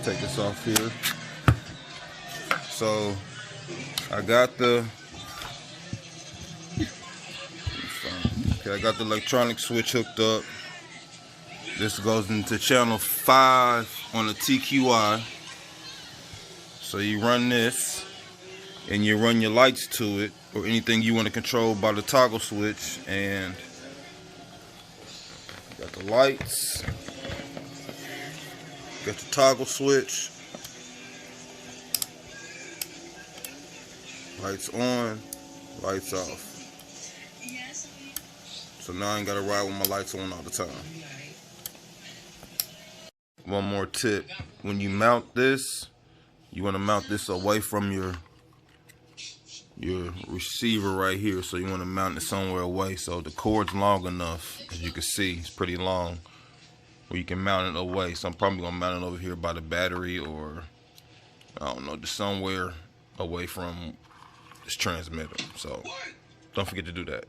take this off here. So I got the electronic switch hooked up. This goes into channel 5 on the TQI. So you run this and you run your lights to it, or anything you want to control by the toggle switch. And got the lights, got the toggle switch, lights on, lights off. So now I ain't gotta ride with my lights on all the time. One more tip: when you mount this, you want to mount this away from your receiver right here. So you want to mount it somewhere away so the cord's long enough. As you can see, it's pretty long, where you can mount it away. So I'm probably gonna mount it over here by the battery, or I don't know, just somewhere away from this transmitter. So don't forget to do that.